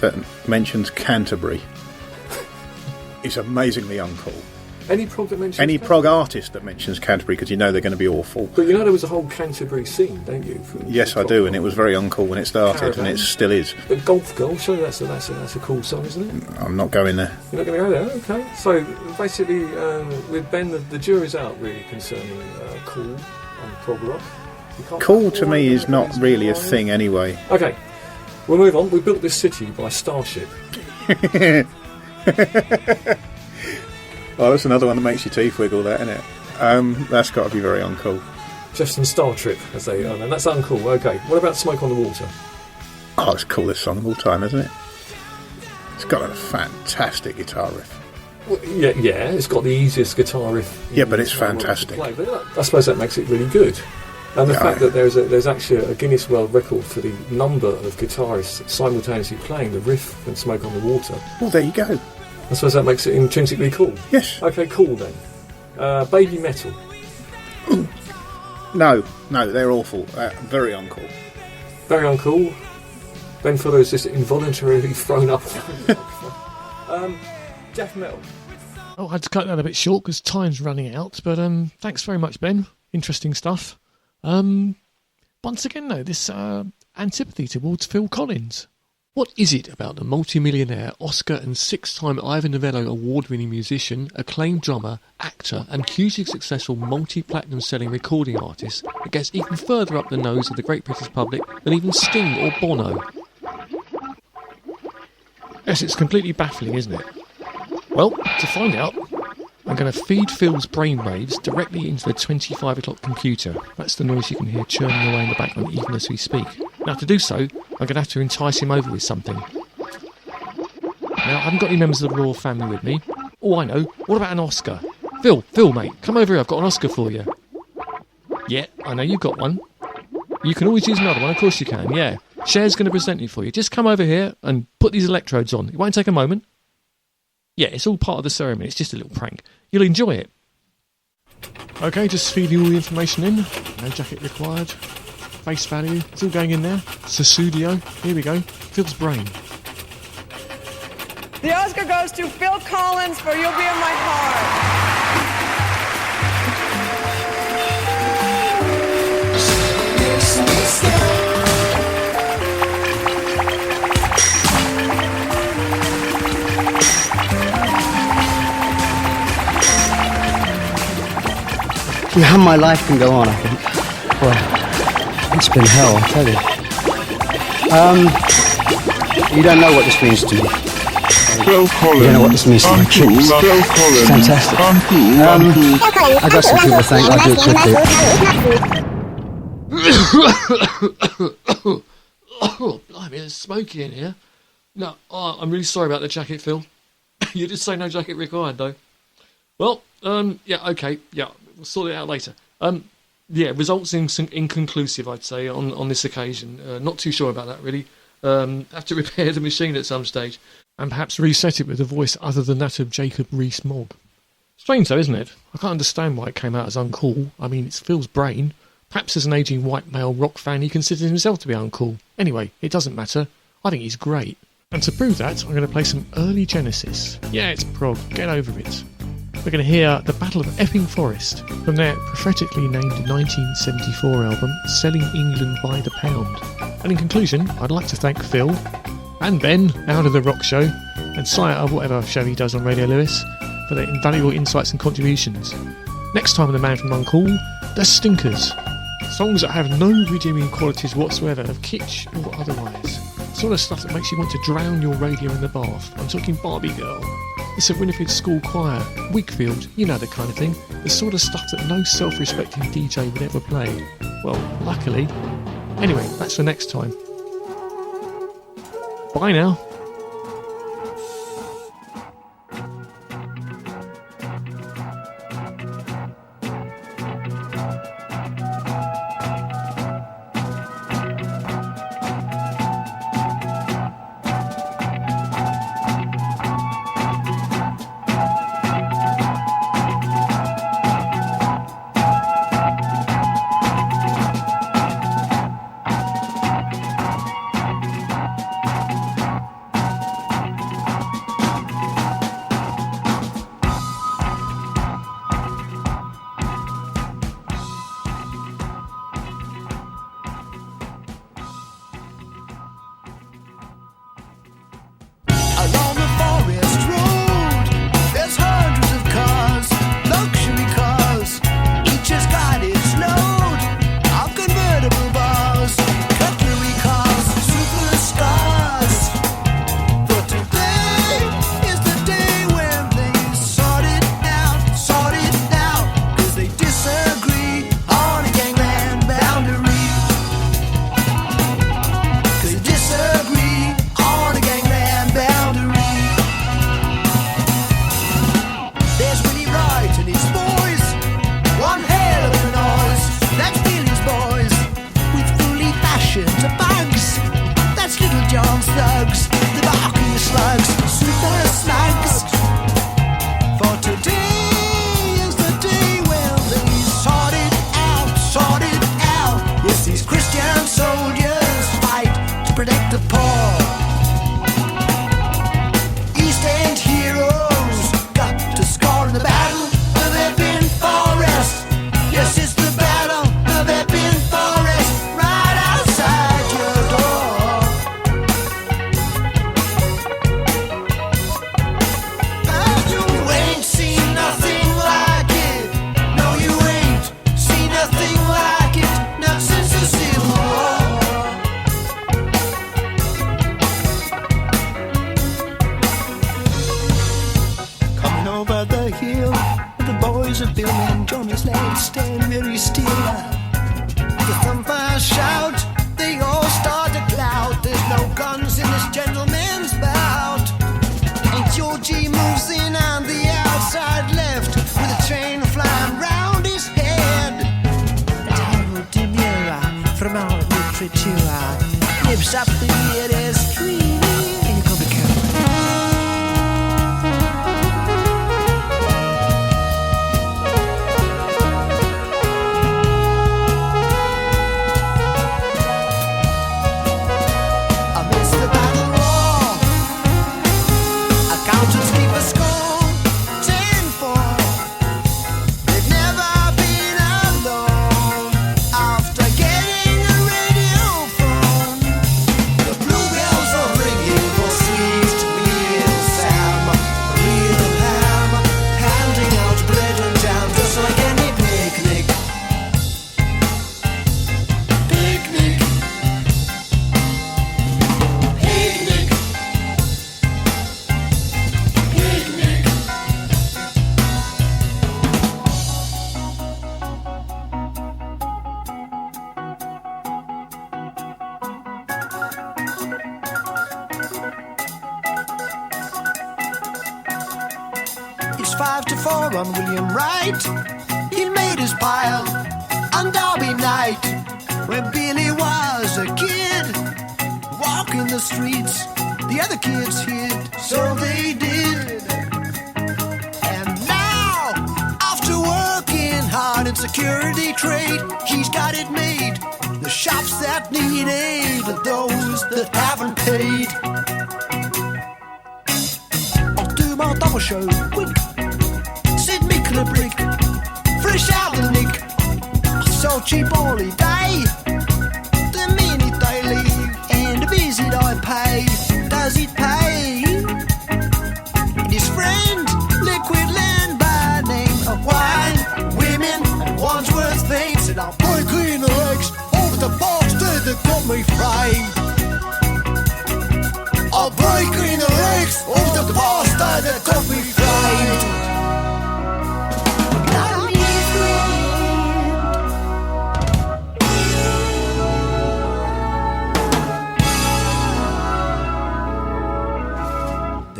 that mentions Canterbury is amazingly uncool. Any prog that mentions any prog artist that mentions Canterbury, because you know they're going to be awful. But you know there was a whole Canterbury scene, don't you? Yes, I do, and it was very uncool when it started, Caravan. And it still is. But Golf Girl, surely that's a cool song, isn't it? I'm not going there. You're not going to go there? Okay. So basically, with Ben, the jury's out really concerning cool and prog rock. Cool to me is not really a thing anyway. Okay, we'll move on. We built this city by Starship. Oh, that's another one that makes your teeth wiggle, that, isn't it? That's got to be very uncool. Jefferson Star Trip, as they and that's uncool. Okay, what about Smoke on the Water? Oh, it's the coolest song of all time, isn't it? It's got a fantastic guitar riff. Well, yeah, it's got the easiest guitar riff. Yeah, but it's fantastic. Play, but I suppose that makes it really good. And the fact that there's actually a Guinness World Record for the number of guitarists simultaneously playing the riff and Smoke on the Water. Well, there you go. I suppose that makes it intrinsically cool. Yes. Okay, cool then. Baby Metal. No, they're awful. Very uncool. Very uncool. Ben Fuller is just involuntarily thrown up. Death metal. Oh, I had to cut that a bit short because time's running out. But thanks very much, Ben. Interesting stuff. Once again, though, this antipathy towards Phil Collins. What is it about the multimillionaire, Oscar and 6-time Ivor Novello award-winning musician, acclaimed drummer, actor and hugely successful multi-platinum selling recording artist that gets even further up the nose of the great British public than even Sting or Bono? Yes, it's completely baffling, isn't it? Well, to find out, I'm going to feed Phil's brainwaves directly into the 25 o'clock computer. That's the noise you can hear churning away in the background even as we speak. Now, to do so, I'm going to have to entice him over with something. Now, I haven't got any members of the royal family with me. Oh, I know. What about an Oscar? Phil, mate, come over here. I've got an Oscar for you. Yeah, I know you've got one. You can always use another one. Of course you can, yeah. Cher's going to present it for you. Just come over here and put these electrodes on. It won't take a moment. Yeah, it's all part of the ceremony. It's just a little prank. You'll enjoy it. Okay, just feeding all the information in. No jacket required. Face value. It's all going in there. Susudio. Here we go. Phil's brain. The Oscar goes to Phil Collins for You'll Be in My Heart. How my life can go on, I think. Well, it's been hell, I tell you. You don't know what this means to me. You don't know what this means to my kids. It's fantastic. I got some people to thank. I'll do it quickly. Oh, blimey, there's smoky in here. No, I'm really sorry about the jacket, Phil. You did say no jacket required, though. Well, yeah, okay, yeah. We'll sort it out later. Yeah, results inconclusive, I'd say, on this occasion. Not too sure about that, really. Have to repair the machine at some stage. And perhaps reset it with a voice other than that of Jacob Rees-Mogg. Strange, though, isn't it? I can't understand why it came out as uncool. I mean, it's Phil's brain. Perhaps as an ageing white male rock fan, he considers himself to be uncool. Anyway, it doesn't matter. I think he's great. And to prove that, I'm going to play some early Genesis. Yeah, it's prog. Get over it. We're going to hear The Battle of Epping Forest from their prophetically named 1974 album, Selling England by the Pound. And in conclusion, I'd like to thank Phil and Ben, out of the rock show, and Sire of whatever show he does on Radio Lewes, for their invaluable insights and contributions. Next time on The Man from Uncool, The Stinkers. Songs that have no redeeming qualities whatsoever, of kitsch or otherwise. Sort of stuff that makes you want to drown your radio in the bath. I'm talking Barbie Girl. It's a Winifred School Choir, Wakefield, you know the kind of thing. The sort of stuff that no self-respecting DJ would ever play. Well, luckily. Anyway, that's for next time. Bye now. a billman, Johnny's legs stand very still. The thumpers shout, they all start to clout. There's no guns in this gentleman's bout. And Georgie moves in on the outside left, with a chain flying round his head. A terrible demure from our literature nips up the nearest tree. You can be careful. It's 5-4 on William Wright. He made his pile on Derby night when Billy was a kid, walking the streets. The other kids hid, so they did. And now, after working hard in security trade, he's got it made. The shops that need aid are those that haven't paid. I'll do my double show quick. Sid Mickle a brick, fresh out the nick. I sell cheap all day. The minute they leave and the visit I pay. Does it pay? And his friend, liquid land by name of wine, women, and Wandsworth fame said I'll break in the legs over the bastard that got me framed. I'll break in the legs over the bastard that got me framed.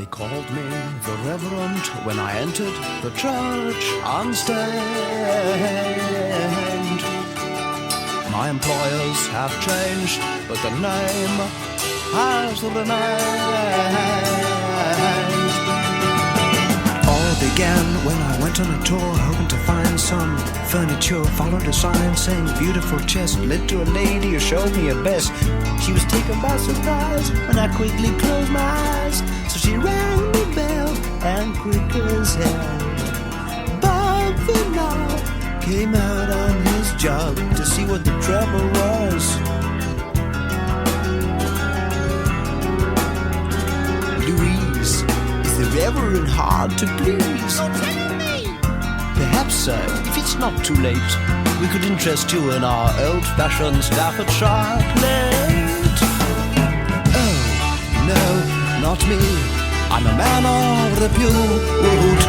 Called me the Reverend when I entered the church unstained. My employers have changed, but the name has remained. All began when I went on a tour, hoping to find some furniture. Followed a sign saying beautiful chest, led to a lady who showed me her best. She was taken by surprise when I quickly closed my eyes. So she rang the bell and quick as hell, Bob the Knob came out on his job to see what the trouble was. Louise, is the Reverend hard to please? Perhaps, sir, if it's not too late, we could interest you in our old-fashioned Staffordshire plate. Oh, no, not me. I'm a man of repute.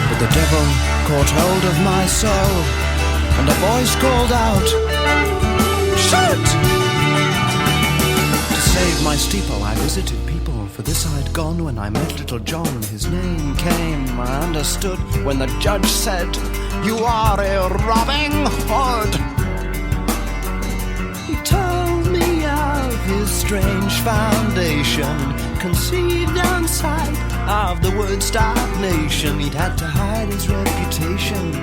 But the devil caught hold of my soul, and a voice called out, "Shoot!" To save my steeple, I visited people. For this I'd gone when I met little John. His name came, I understood, when the judge said, "You are a robbing hood." He told me of his strange foundation, conceived outside of the word stagnation. He'd had to hide his reputation.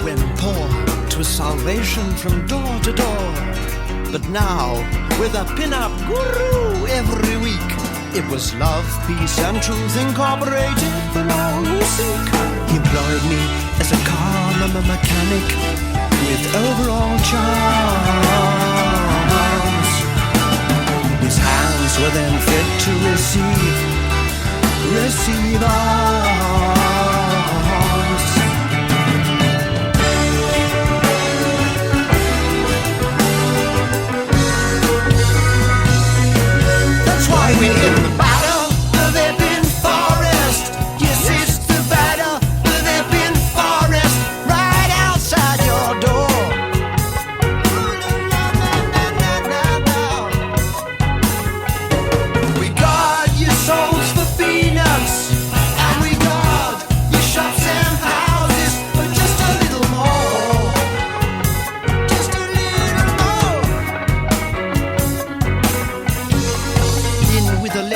When poor, 'twas salvation from door to door. But now, with a pin-up guru every week, it was love, peace, and truth incorporated for all who seek. He employed me as a car mechanic with overall charms. His hands were then fit to receive arms. That's why we're in the back.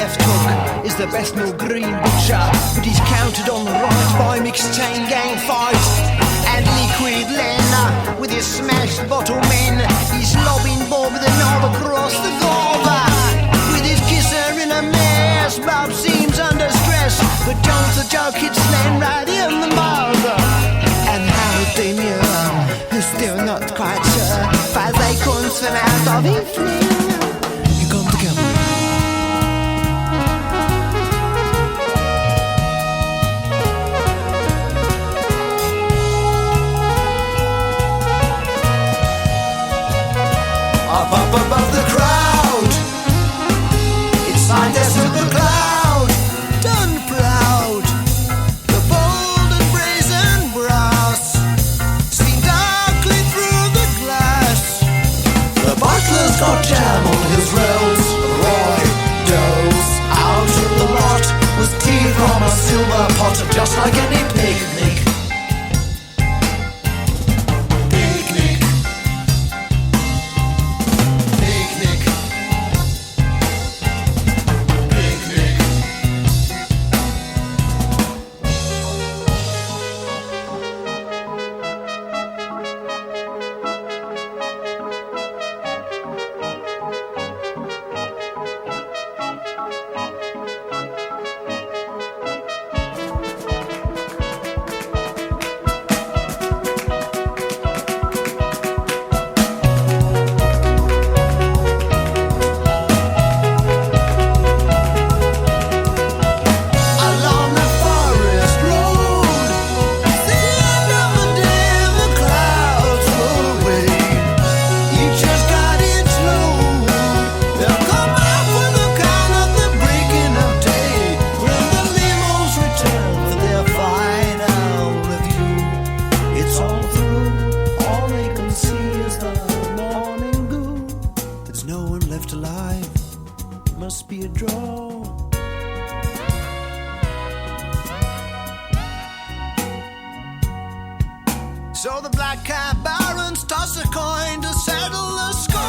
left hook is the best mill green butcher, but he's counted on the right by mixed chain gang fight. And Liquid Len with his smashed bottle men, he's lobbing Bob the knob across the gulver. With his kisser in a mess, Bob seems under stress, but John's the joke hits Len right in the mouth. And Howard Damien, who's still not quite sure, 5 acorns fell out of his fling. You come together. Up above the crowd, it's scientists of the cloud, done proud. The bold and brazen brass seen darkly through the glass. The butler's got jam on his rails. Roy does out of the lot with tea from a silver pot, just like any picnic. So the black cat barons toss a coin to settle the score.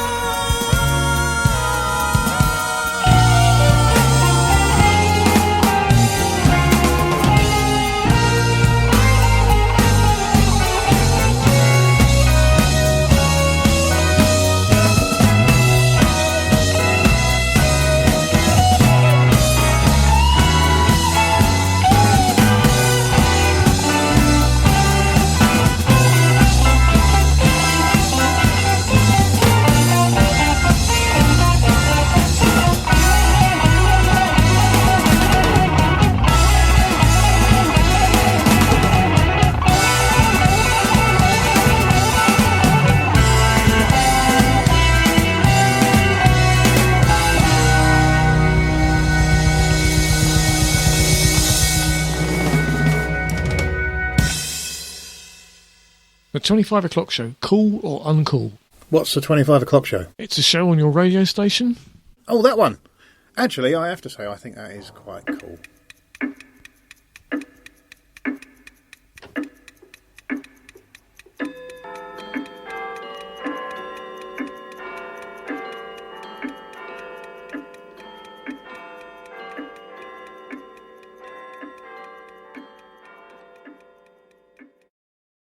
The 25 o'clock show, cool or uncool? What's the 25 o'clock show? It's a show on your radio station. Oh, that one. Actually, I have to say, I think that is quite cool.